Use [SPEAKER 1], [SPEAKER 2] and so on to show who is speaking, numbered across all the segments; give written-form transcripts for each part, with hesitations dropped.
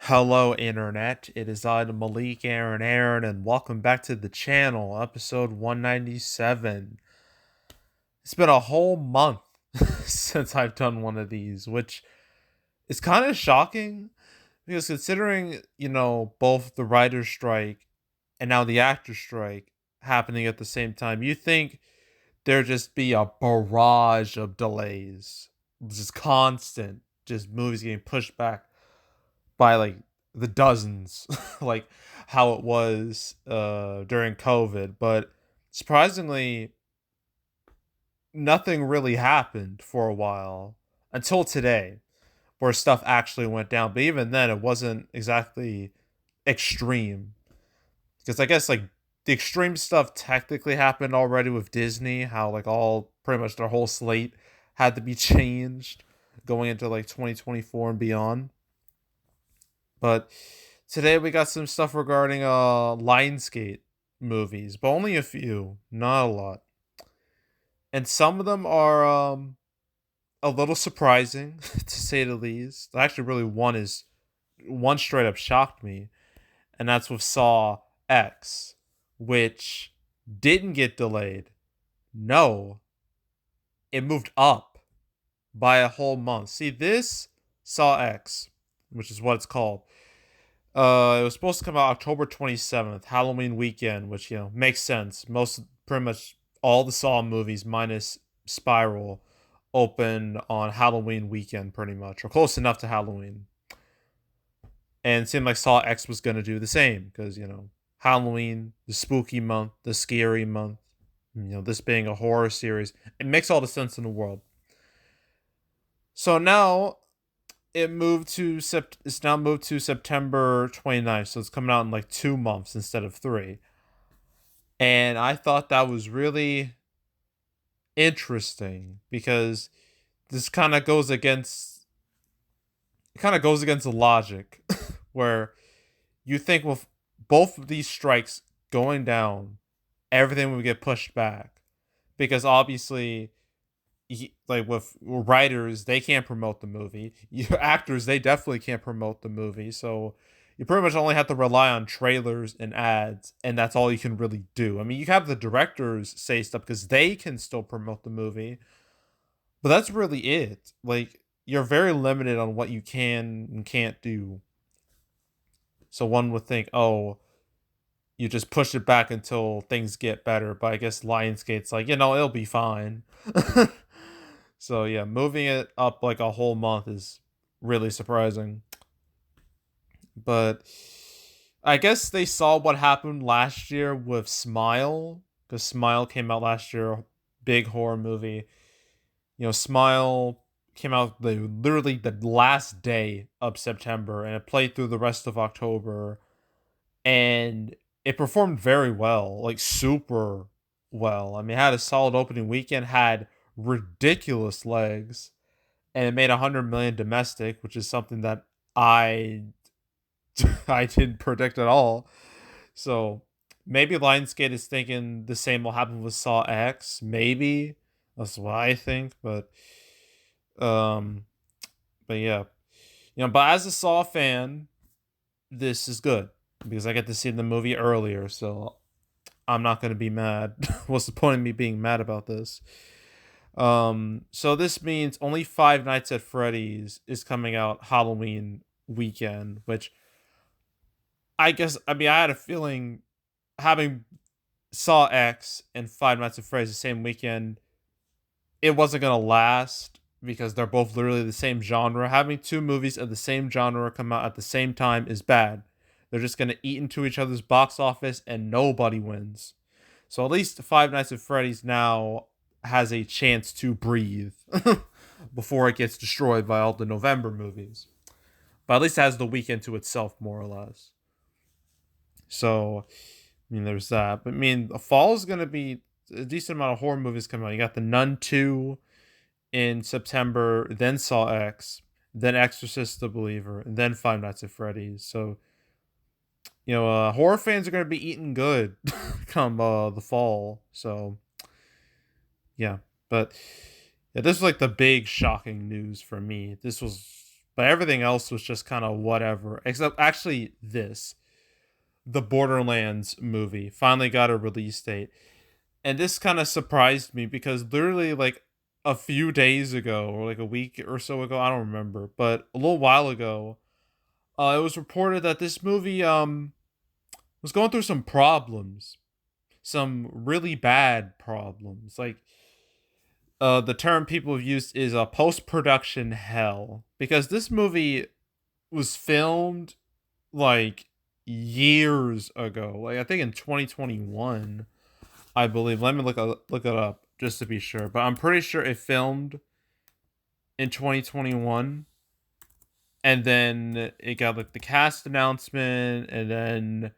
[SPEAKER 1] Hello, Internet. It is I, the Malik Aaron, and welcome back to the channel, episode 197. It's been a whole month since I've done one of these, which is kind of shocking because considering, both the writer's strike and now the actor strike happening at the same time, you think there'd just be a barrage of delays, just constant, just movies getting pushed back by like the dozens, like how it was during COVID. But surprisingly, nothing really happened for a while until today, where stuff actually went down. But even then, it wasn't exactly extreme because I guess like the extreme stuff technically happened already with Disney, how like all pretty much their whole slate had to be changed going into like 2024 and beyond. But today we got some stuff regarding Lionsgate movies, but only a few, not a lot. And some of them are a little surprising to say the least. Actually really one straight up shocked me, and that's with Saw X, which didn't get delayed. No, it moved up by a whole month. See, this Saw X, which is what it's called, it was supposed to come out October 27th, Halloween weekend, which, makes sense. Pretty much all the Saw movies minus Spiral opened on Halloween weekend, pretty much, or close enough to Halloween. And it seemed like Saw X was going to do the same because, Halloween, the spooky month, the scary month, this being a horror series, it makes all the sense in the world. So now it's now moved to September 29th, so it's coming out in like 2 months instead of three. And I thought that was really interesting because this kind of goes against the logic where you think with both of these strikes going down, everything would get pushed back because obviously like with writers, they can't promote the movie. Your actors, they definitely can't promote the movie. So you pretty much only have to rely on trailers and ads, and that's all you can really do. I mean, you have the directors say stuff because they can still promote the movie, but that's really it. Like, you're very limited on what you can and can't do. So one would think, oh, you just push it back until things get better. But I guess Lionsgate's like, it'll be fine. So yeah, moving it up like a whole month is really surprising. But I guess they saw what happened last year with Smile, because Smile came out last year, big horror movie. Smile came out literally the last day of September, and it played through the rest of October, and it performed very well, like super well. I mean, it had a solid opening weekend, had ridiculous legs, and it made 100 million domestic, which is something that I I didn't predict at all. So maybe Lionsgate is thinking the same will happen with Saw X. Maybe that's what I think, um, but yeah, But as a Saw fan, this is good because I get to see the movie earlier, so I'm not gonna be mad. What's the point of me being mad about this? So this means only Five Nights at Freddy's is coming out Halloween weekend, which I had a feeling having Saw X and Five Nights at Freddy's the same weekend, it wasn't gonna last because they're both literally the same genre. Having two movies of the same genre come out at the same time is bad. They're just gonna eat into each other's box office and nobody wins. So at least Five Nights at Freddy's now has a chance to breathe before it gets destroyed by all the November movies. But at least it has the weekend to itself, more or less. So, there's that. But the fall is going to be a decent amount of horror movies coming out. You got The Nun 2 in September, then Saw X, then Exorcist the Believer, and then Five Nights at Freddy's. So, horror fans are going to be eating good come the fall. So, yeah. But yeah, this was like the big shocking news for me. This was But everything else was just kind of whatever. Except actually this. The Borderlands movie finally got a release date. And this kind of surprised me because literally like a few days ago or like a week or so ago, I don't remember, but a little while ago, it was reported that this movie was going through some problems, some really bad problems. Like the term people have used is a post-production hell because this movie was filmed like years ago. Like I think in 2021, I believe. Let me look it up just to be sure, but I'm pretty sure it filmed in 2021 and then it got like the cast announcement and then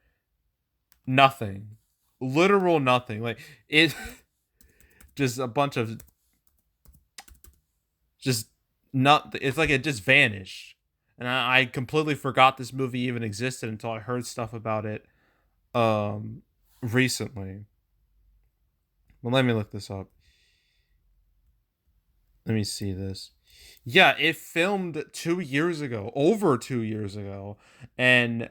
[SPEAKER 1] nothing. Literal nothing. Like it just a bunch of just not it's like it just vanished. And I completely forgot this movie even existed until I heard stuff about it recently. Well, let me look this up. Let me see this. Yeah, it filmed 2 years ago, over 2 years ago, and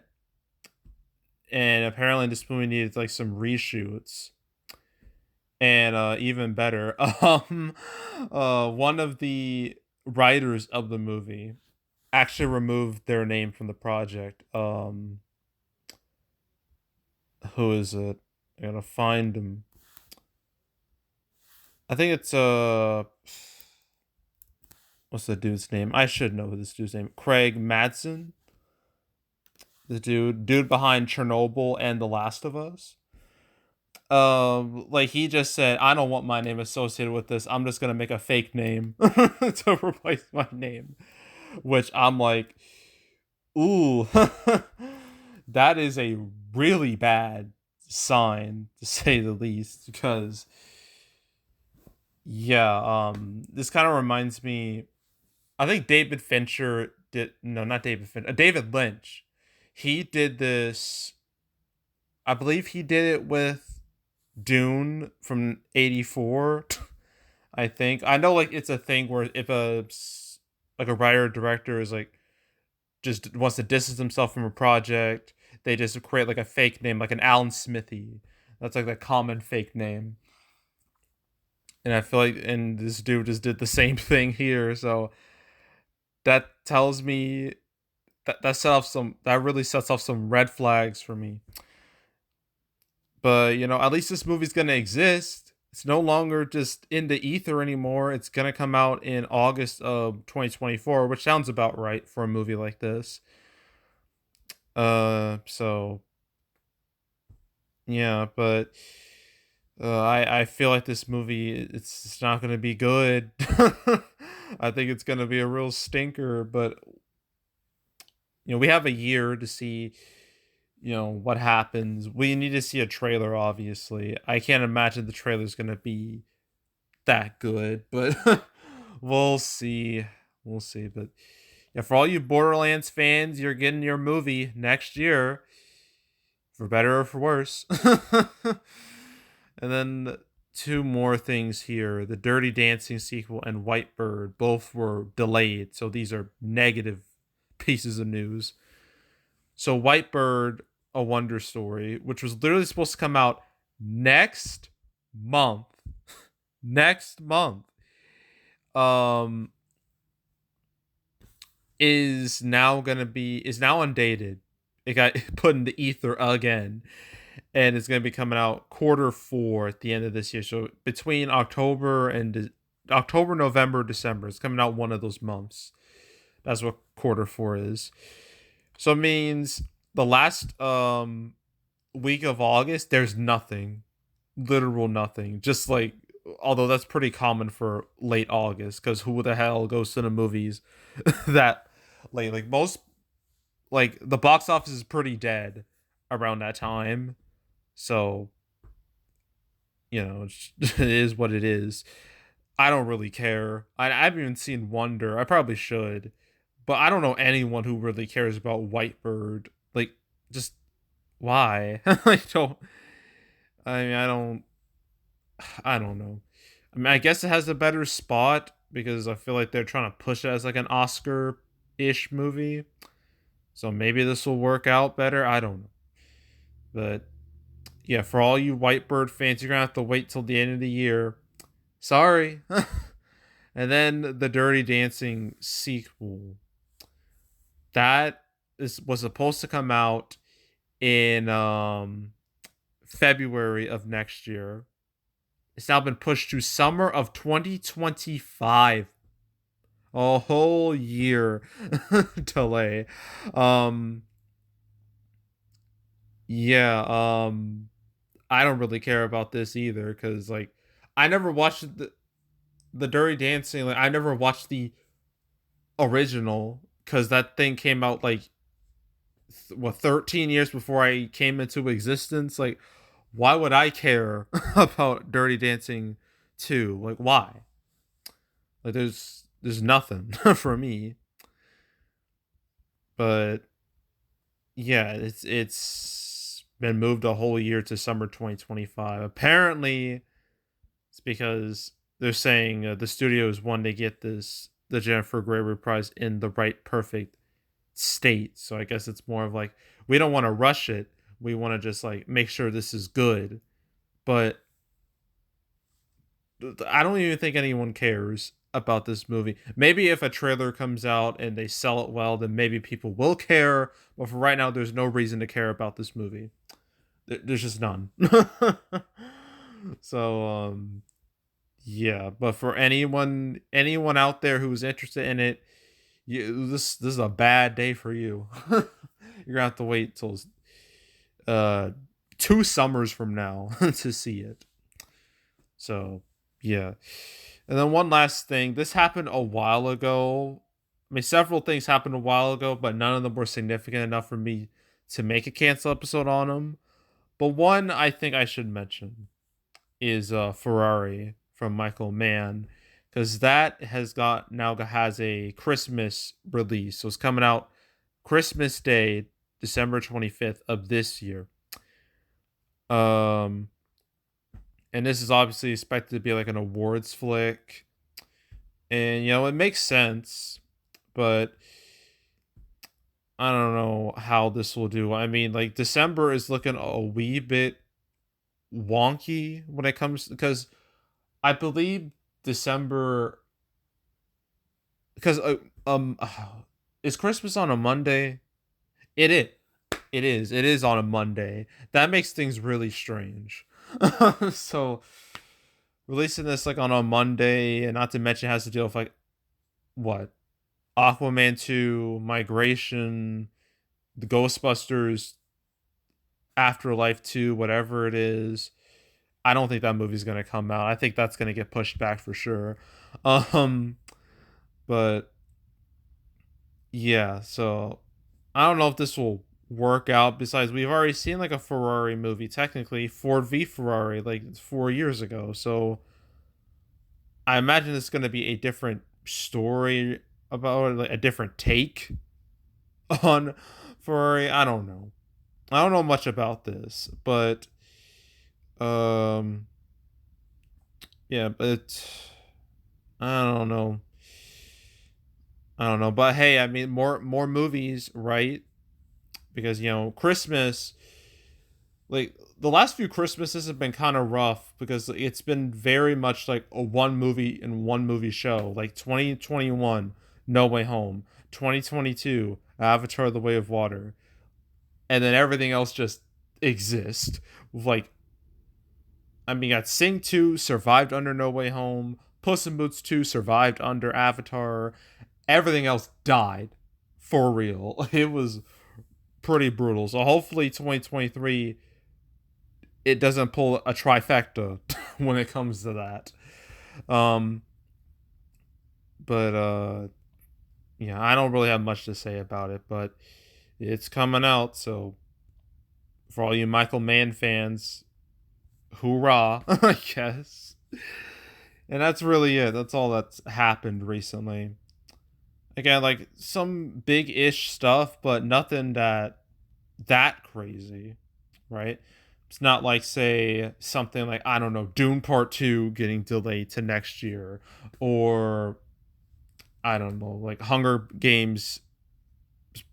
[SPEAKER 1] apparently this movie needed like some reshoots. And even better, one of the writers of the movie actually removed their name from the project. Who is it? I gotta find him. I think it's what's the dude's name? I should know this dude's name. Craig Madsen, the dude behind Chernobyl and The Last of Us. Like he just said, I don't want my name associated with this. I'm just gonna make a fake name to replace my name. Which I'm like, ooh, that is a really bad sign to say the least. Because yeah, this kind of reminds me. I think David Fincher did no, not David Fincher, David Lynch. He did this. I believe he did it with Dune from '84. I think I know like it's a thing where if like a writer or director is like just wants to distance himself from a project, they just create like a fake name, like an Alan Smithy. That's like the common fake name. And I feel like and this dude just did the same thing here. So that tells me that really sets off some red flags for me. But at least this movie's gonna exist. It's no longer just in the ether anymore. It's gonna come out in August of 2024, which sounds about right for a movie like this. So yeah, but I feel like this movie it's not gonna be good. I think it's gonna be a real stinker. But we have a year to see what happens. We need to see a trailer, obviously. I can't imagine the trailer's gonna be that good, but we'll see. We'll see. But yeah, for all you Borderlands fans, you're getting your movie next year, for better or for worse. And then two more things here. The Dirty Dancing sequel and Whitebird both were delayed, so these are negative pieces of news. So Whitebird, A Wonder Story, which was literally supposed to come out next month. Next month. Is now undated. It got put in the ether again. And it's gonna be coming out Q4 at the end of this year. So between October, November, December, it's coming out one of those months. That's what Q4 is. So it means the last week of August, there's nothing. Literal nothing. Just like, although that's pretty common for late August, because who the hell goes to the movies that late? Like most, like the box office is pretty dead around that time. So, it is what it is. I don't really care. I haven't even seen Wonder. I probably should. But I don't know anyone who really cares about Whitebird. Like, just why? I don't. I mean, I don't. I don't know. I mean, I guess it has a better spot because I feel like they're trying to push it as like an Oscar ish movie. So maybe this will work out better. I don't know. But yeah, for all you Whitebird fans, you're gonna have to wait till the end of the year. Sorry. And then the Dirty Dancing sequel. That was supposed to come out in February of next year. It's now been pushed to summer of 2025. A whole year delay. Um yeah, I don't really care about this either cuz like I never watched the Dirty Dancing, like I never watched the original cuz that thing came out like 13 years before I came into existence. Like why would I care about Dirty Dancing 2? Like why? Like there's nothing for me. But yeah, it's been moved a whole year to summer 2025. Apparently, it's because they're saying the studios want to get the Jennifer Grey reprise in the right perfect state. So I guess it's more of like we don't want to rush it. We want to just like make sure this is good. But I don't even think anyone cares about this movie. Maybe if a trailer comes out and they sell it well, then maybe people will care. But for right now, there's no reason to care about this movie. There's just none. So yeah. But for anyone out there who's interested in it, this is a bad day for you. You're gonna have to wait till uh 2 summers from now to see it. So yeah. And then one last thing. This happened a while ago. I mean, several things happened a while ago, but none of them were significant enough for me to make a cancel episode on them. But one I think I should mention is Ferrari from Michael Mann, because that has a Christmas release. So it's coming out Christmas Day, December 25th of this year. Um and this is obviously expected to be like an awards flick. And it makes sense, but I don't know how this will do. I mean, like December is looking a wee bit wonky when it comes because I believe December because is Christmas on a Monday? It is. It is. It is on a Monday. That makes things really strange. So releasing this like on a Monday, and not to mention it has to deal with like what Aquaman 2, Migration, the Ghostbusters, Afterlife 2, whatever it is. I don't think that movie's gonna come out. I think that's gonna get pushed back for sure. Um, but yeah, so I don't know if this will work out. Besides, we've already seen like a Ferrari movie, technically Ford v Ferrari, like 4 years ago. So I imagine it's gonna be a different story about it, like a different take on Ferrari. I don't know much about this, but um yeah, but I don't know. I don't know. But hey, I mean more movies, right? Because Christmas, like the last few Christmases have been kind of rough because it's been very much like a one movie and one movie show. Like 2021, No Way Home, 2022, Avatar the Way of Water, and then everything else just exists. Like I mean, got Sing 2 survived under No Way Home, Puss in Boots 2 survived under Avatar. Everything else died for real. It was pretty brutal. So hopefully 2023 it doesn't pull a trifecta when it comes to that. Um but yeah, I don't really have much to say about it, but it's coming out, so for all you Michael Mann fans, hoorah, I guess. And that's really it. That's all that's happened recently. Again, like some big-ish stuff, but nothing that crazy, right? It's not like say something like I don't know, Dune Part 2 getting delayed to next year or I don't know, like Hunger Games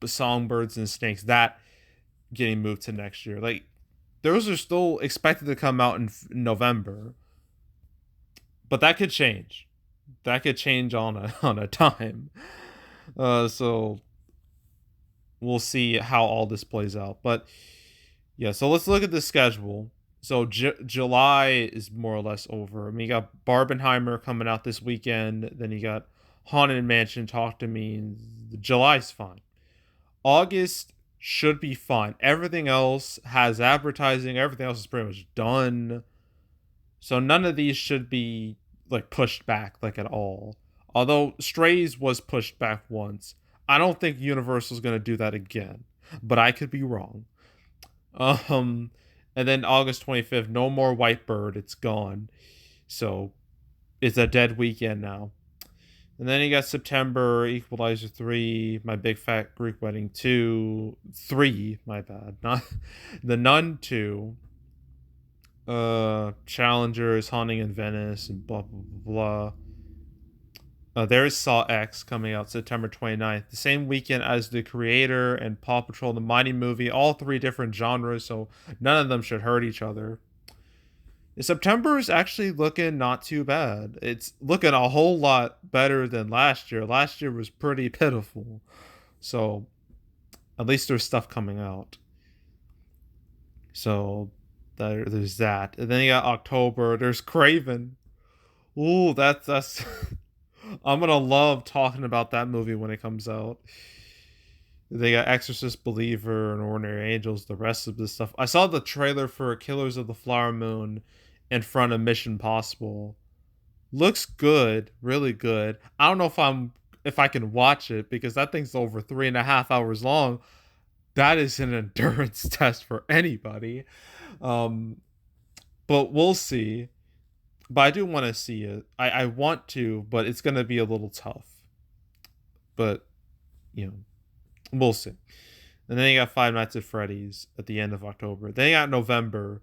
[SPEAKER 1] Songbirds and Snakes, that getting moved to next year. Like, those are still expected to come out in November, but that could change. That could change on a on a dime. So we'll see how all this plays out. But yeah, so let's look at the schedule. So July is more or less over. I mean, you got Barbenheimer coming out this weekend. Then you got Haunted Mansion, Talk to Me. July's fine. August should be fine. Everything else has advertising. Everything else is pretty much done. So none of these should be like pushed back like at all. Although Strays was pushed back once. I don't think Universal's going to do that again, but I could be wrong. Um and then August 25th, no more Whitebird, it's gone. So it's a dead weekend now. And then you got September, Equalizer 3, My Big Fat Greek Wedding 2, 3, my bad. Not The Nun 2, Challengers, Haunting in Venice, and blah blah blah. There is Saw X coming out September 29th, the same weekend as The Creator and Paw Patrol, the Mighty Movie, all three different genres, so none of them should hurt each other. September is actually looking not too bad. It's looking a whole lot better than last year. Last year was pretty pitiful. So at least there's stuff coming out. So there's that. And then you got October. There's Craven. Ooh, that's I'm gonna love talking about that movie when it comes out. They got Exorcist Believer and Ordinary Angels, the rest of this stuff. I saw the trailer for Killers of the Flower Moon in front of Mission Possible. Looks good, really good. I don't know if I can watch it because that thing's over 3.5 hours long. That is an endurance test for anybody. But we'll see. But I do want to see it. I want to, but it's gonna be a little tough. But we'll see. And then you got Five Nights at Freddy's at the end of October. Then you got November.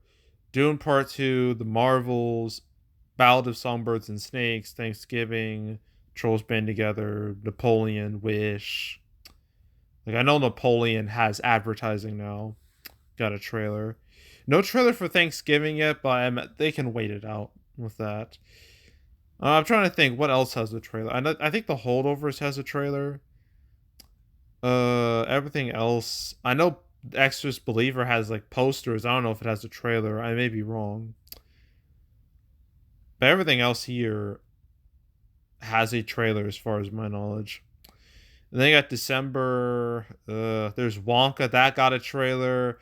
[SPEAKER 1] Dune Part 2, The Marvels, Ballad of Songbirds and Snakes, Thanksgiving, Trolls Band Together, Napoleon, Wish. Like, I know Napoleon has advertising now. Got a trailer. No trailer for Thanksgiving yet, but they can wait it out with that. I'm trying to think what else has a trailer. I think The Holdovers has a trailer. Everything else, I know Exorcist Believer has like posters. I don't know if it has a trailer. I may be wrong. But everything else here has a trailer as far as my knowledge. And then you got December. There's Wonka. That got a trailer.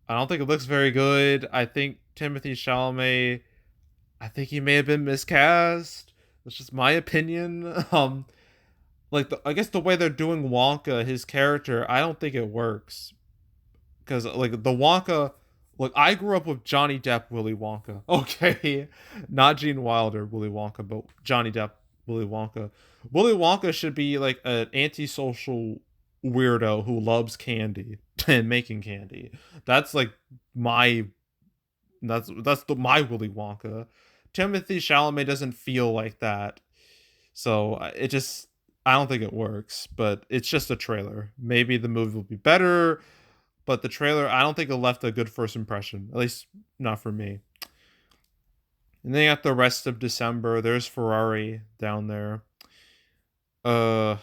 [SPEAKER 1] I don't think it looks very good. I think Timothée Chalamet, I think he may have been miscast. That's just my opinion. I guess the way they're doing Wonka, his character, I don't think it works. Because, like, the Wonka... Look, I grew up with Johnny Depp, Willy Wonka. Okay? Not Gene Wilder, Willy Wonka, but Johnny Depp, Willy Wonka. Willy Wonka should be, like, an antisocial weirdo who loves candy and making candy. That's, like, my... That's my Willy Wonka. Timothée Chalamet doesn't feel like that. So, it just... I don't think it works, but it's just a trailer. Maybe the movie will be better, but the trailer, I don't think it left a good first impression. At least, not for me. And then you got the rest of December. There's Ferrari down there. Oh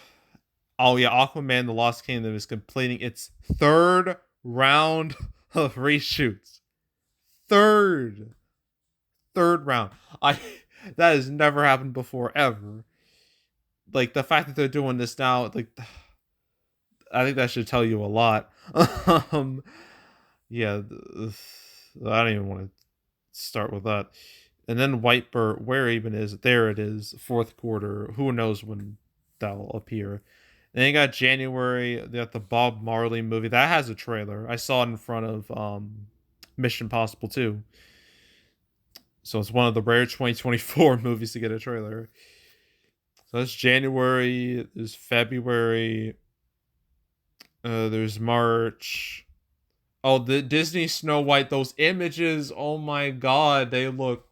[SPEAKER 1] yeah, Aquaman The Lost Kingdom is completing its third round of reshoots. Third round. That has never happened before, ever. Like, the fact that they're doing this now, like, I think that should tell you a lot. Yeah, I don't even want to start with that. And then Whitebird, where even is it? There it is, fourth quarter. Who knows when that'll appear. And then you got January, they got the Bob Marley movie. That has a trailer. I saw it in front of Mission Possible 2. So it's one of the rare 2024 movies to get a trailer. So that's January, there's February, there's March. Oh, the Disney Snow White, those images, oh my god, they look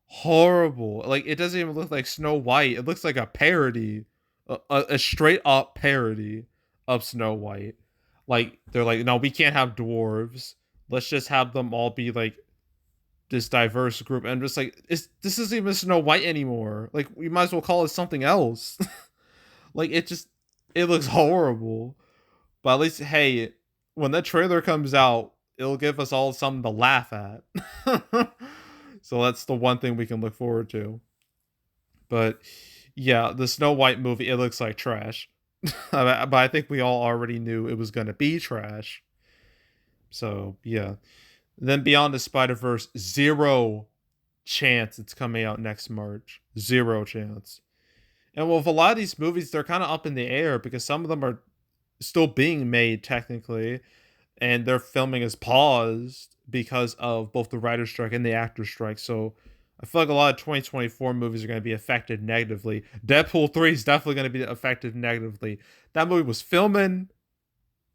[SPEAKER 1] horrible. Like, it doesn't even look like Snow White. It looks like a parody, a straight up parody of Snow White. Like they're like, no, we can't have dwarves. Let's just have them all be like this diverse group. And just like, this isn't even Snow White anymore. Like we might as well call it something else. Like it looks horrible. But at least, hey, when that trailer comes out, it'll give us all something to laugh at. So that's the one thing we can look forward to. But yeah, the Snow White movie, it looks like trash. But I think we all already knew it was going to be trash. So yeah. Then Beyond the Spider-Verse, zero chance it's coming out next March. Zero chance. And well, with a lot of these movies, they're kind of up in the air because some of them are still being made technically, and their filming is paused because of both the writer's strike and the actor's strike. So I feel like a lot of 2024 movies are going to be affected negatively. Deadpool 3 is definitely going to be affected negatively. That movie was filming.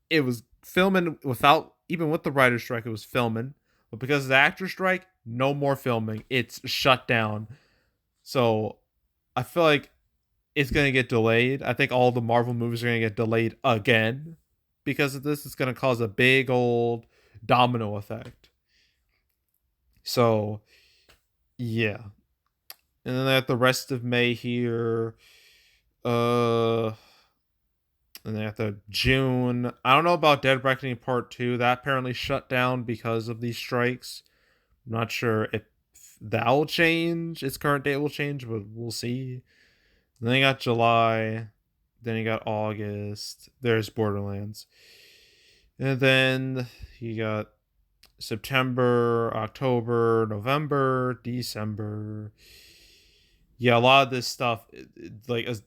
[SPEAKER 1] It was filming without, even with the writer's strike, it was filming. But because of the actor's strike, no more filming. It's shut down. So I feel like it's going to get delayed. I think all the Marvel movies are going to get delayed again because of this. It's going to cause a big old domino effect. So, yeah. And then at the rest of May here, and then at the June, I don't know about Dead Reckoning Part 2. That apparently shut down because of these strikes. I'm not sure if that'll change. Its current date will change, but we'll see. Then you got July. Then you got August. There's Borderlands. And then you got September, October, November, December. Yeah, a lot of this stuff, like, as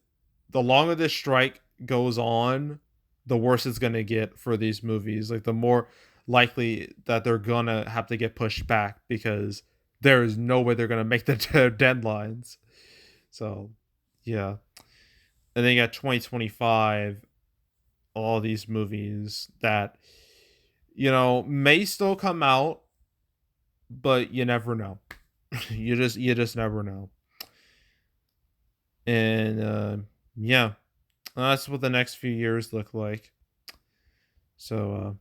[SPEAKER 1] the longer this strike goes on, the worse it's going to get for these movies. Like, the more likely that they're going to have to get pushed back because there is no way they're going to make the deadlines. So, yeah. And then you got 2025, all these movies that, may still come out, but you never know. you just never know. And yeah, that's what the next few years look like. So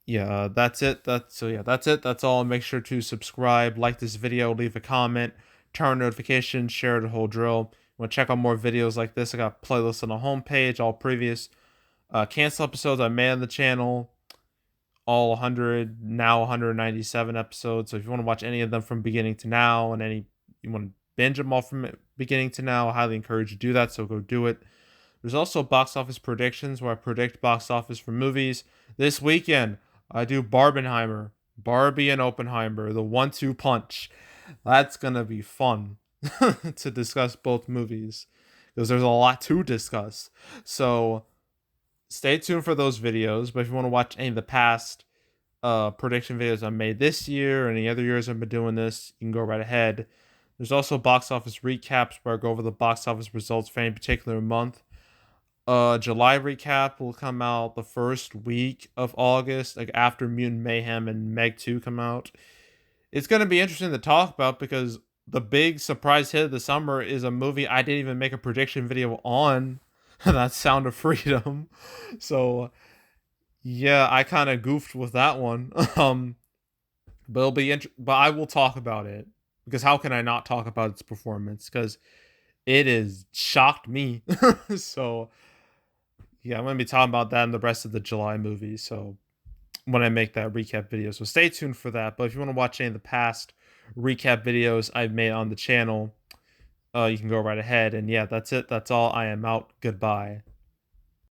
[SPEAKER 1] yeah, that's it. That's it. That's all. Make sure to subscribe, like this video, leave a comment, turn on notifications, share the whole drill. Want to check out more videos like this? I got playlists on the homepage, all previous cancel episodes I made on the channel, all 197 episodes. So if you want to watch any of them from beginning to now, and you want to binge them all from beginning to now, I highly encourage you to do that. So go do it. There's also box office predictions where I predict box office for movies. This weekend, I do Barbenheimer, Barbie and Oppenheimer, the 1-2 punch. That's gonna be fun to discuss both movies because there's a lot to discuss. So stay tuned for those videos. But if you want to watch any of the past prediction videos I made this year or any other years I've been doing this, you can go right ahead. There's also box office recaps where I go over the box office results for any particular month. July recap will come out the first week of August, like after Mutant Mayhem and Meg 2 come out. It's going to be interesting to talk about because the big surprise hit of the summer is a movie I didn't even make a prediction video on. That's Sound of Freedom. So yeah, I kind of goofed with that one. But but I will talk about it because how can I not talk about its performance? Because it has shocked me. So yeah, I'm going to be talking about that in the rest of the July movie. So when I make that recap video. So stay tuned for that. But if you want to watch any of the past recap videos I've made on the channel, you can go right ahead. And yeah, that's it. That's all. I am out. Goodbye.